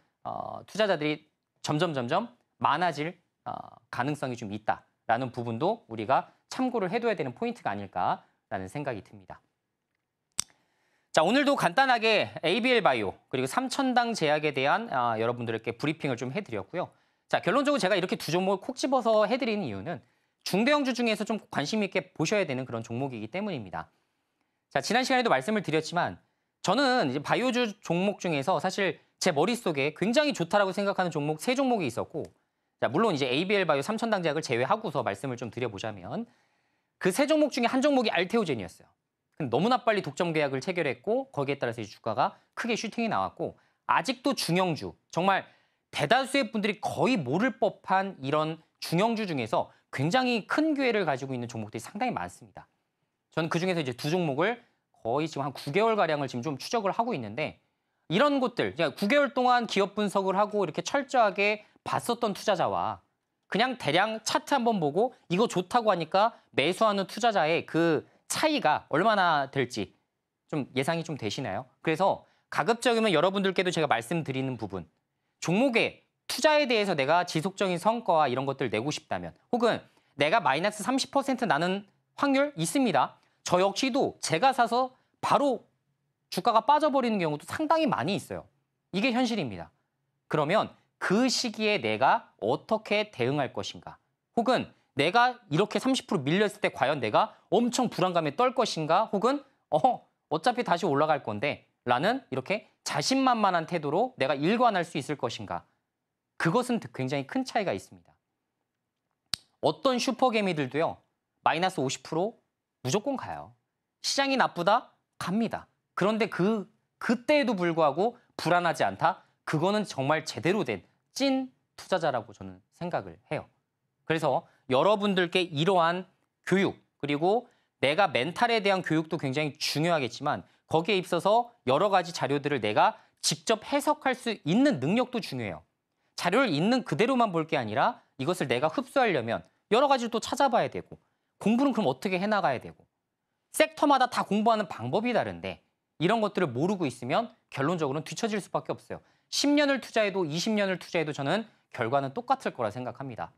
투자자들이 점점 많아질 가능성이 좀 있다라는 부분도 우리가 참고를 해둬야 되는 포인트가 아닐까라는 생각이 듭니다. 자, 오늘도 간단하게 ABL 바이오 그리고 삼천당 제약에 대한 여러분들께 브리핑을 좀 해드렸고요. 자, 결론적으로 제가 이렇게 두 종목을 콕 집어서 해드리는 이유는 중대형주 중에서 좀 관심 있게 보셔야 되는 그런 종목이기 때문입니다. 자, 지난 시간에도 말씀을 드렸지만 저는 이제 바이오주 종목 중에서 사실 제 머릿속에 굉장히 좋다라고 생각하는 종목 세 종목이 있었고, 자, 물론 이제 ABL 바이오 삼천당 제약을 제외하고서 말씀을 좀 드려보자면 그 세 종목 중에 한 종목이 알테오젠이었어요. 근데 너무나 빨리 독점 계약을 체결했고 거기에 따라서 이 주가가 크게 슈팅이 나왔고 아직도 중형주, 정말 대다수의 분들이 거의 모를 법한 이런 중형주 중에서 굉장히 큰 기회를 가지고 있는 종목들이 상당히 많습니다. 저는 그중에서 이제 두 종목을 거의 지금 한 9개월가량을 지금 좀 추적을 하고 있는데 이런 곳들, 9개월 동안 기업 분석을 하고 이렇게 철저하게 봤었던 투자자와 그냥 대량 차트 한번 보고 이거 좋다고 하니까 매수하는 투자자의 그 차이가 얼마나 될지 좀 예상이 좀 되시나요? 그래서 가급적이면 여러분들께도 제가 말씀드리는 부분, 종목에 투자에 대해서 내가 지속적인 성과와 이런 것들을 내고 싶다면 혹은 내가 마이너스 30% 나는 확률 있습니다. 저 역시도 제가 사서 바로 주가가 빠져버리는 경우도 상당히 많이 있어요. 이게 현실입니다. 그러면 그 시기에 내가 어떻게 대응할 것인가? 혹은 내가 이렇게 30% 밀렸을 때 과연 내가 엄청 불안감에 떨 것인가? 혹은 어차피 다시 올라갈 건데 라는 이렇게 자신만만한 태도로 내가 일관할 수 있을 것인가? 그것은 굉장히 큰 차이가 있습니다. 어떤 슈퍼개미들도요. 마이너스 50% 무조건 가요. 시장이 나쁘다? 갑니다. 그런데 그때에도 불구하고 불안하지 않다? 그거는 정말 제대로 된 찐 투자자라고 저는 생각을 해요. 그래서 여러분들께 이러한 교육 그리고 내가 멘탈에 대한 교육도 굉장히 중요하겠지만 거기에 있어서 여러 가지 자료들을 내가 직접 해석할 수 있는 능력도 중요해요. 자료를 있는 그대로만 볼 게 아니라 이것을 내가 흡수하려면 여러 가지를 또 찾아봐야 되고 공부는 그럼 어떻게 해나가야 되고 섹터마다 다 공부하는 방법이 다른데 이런 것들을 모르고 있으면 결론적으로는 뒤처질 수밖에 없어요. 10년을 투자해도 20년을 투자해도 저는 결과는 똑같을 거라 생각합니다.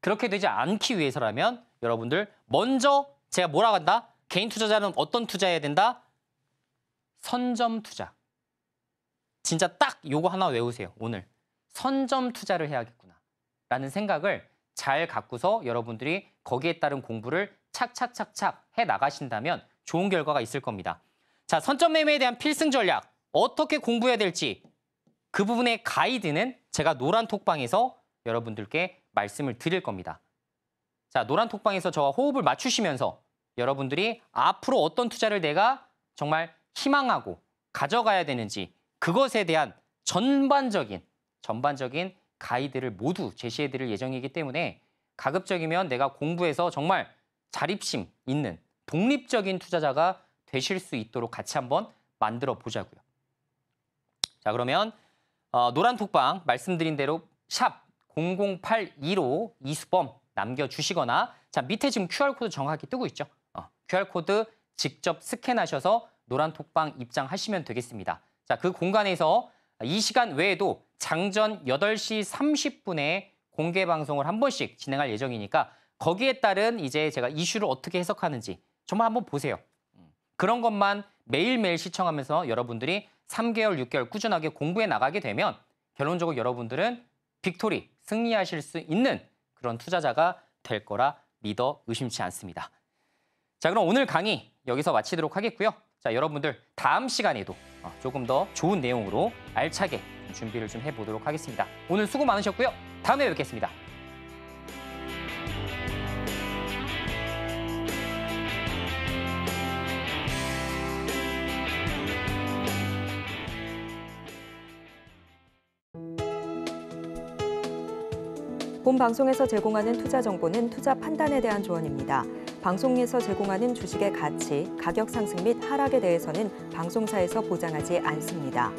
그렇게 되지 않기 위해서라면 여러분들 먼저 제가 뭐라고 한다? 개인 투자자는 어떤 투자해야 된다? 선점 투자. 진짜 딱 요거 하나 외우세요. 오늘. 선점 투자를 해야겠구나. 라는 생각을 잘 갖고서 여러분들이 거기에 따른 공부를 착착착착 해나가신다면 좋은 결과가 있을 겁니다. 자, 선점 매매에 대한 필승 전략. 어떻게 공부해야 될지 그 부분의 가이드는 제가 노란 톡방에서 여러분들께 말씀을 드릴 겁니다. 자, 노란 톡방에서 저와 호흡을 맞추시면서 여러분들이 앞으로 어떤 투자를 내가 정말 희망하고 가져가야 되는지 그것에 대한 전반적인 가이드를 모두 제시해드릴 예정이기 때문에 가급적이면 내가 공부해서 정말 자립심 있는 독립적인 투자자가 되실 수 있도록 같이 한번 만들어 보자고요. 자, 그러면 노란 톡방 말씀드린 대로 샵 0082로 이수범 남겨주시거나 자, 밑에 지금 QR코드 정확히 뜨고 있죠. QR코드 직접 스캔하셔서 노란 톡방 입장하시면 되겠습니다. 자, 그 공간에서 이 시간 외에도 장전 8시 30분에 공개 방송을 한 번씩 진행할 예정이니까 거기에 따른 이제 제가 이슈를 어떻게 해석하는지 정말 한번 보세요. 그런 것만 매일매일 시청하면서 여러분들이 3개월, 6개월 꾸준하게 공부해 나가게 되면 결론적으로 여러분들은 빅토리, 승리하실 수 있는 그런 투자자가 될 거라 믿어 의심치 않습니다. 자, 그럼 오늘 강의 여기서 마치도록 하겠고요. 자, 여러분들 다음 시간에도 조금 더 좋은 내용으로 알차게 준비를 좀 해보도록 하겠습니다. 오늘 수고 많으셨고요. 다음에 뵙겠습니다. 본 방송에서 제공하는 투자 정보는 투자 판단에 대한 조언입니다. 방송에서 제공하는 주식의 가치, 가격 상승 및 하락에 대해서는 방송사에서 보장하지 않습니다.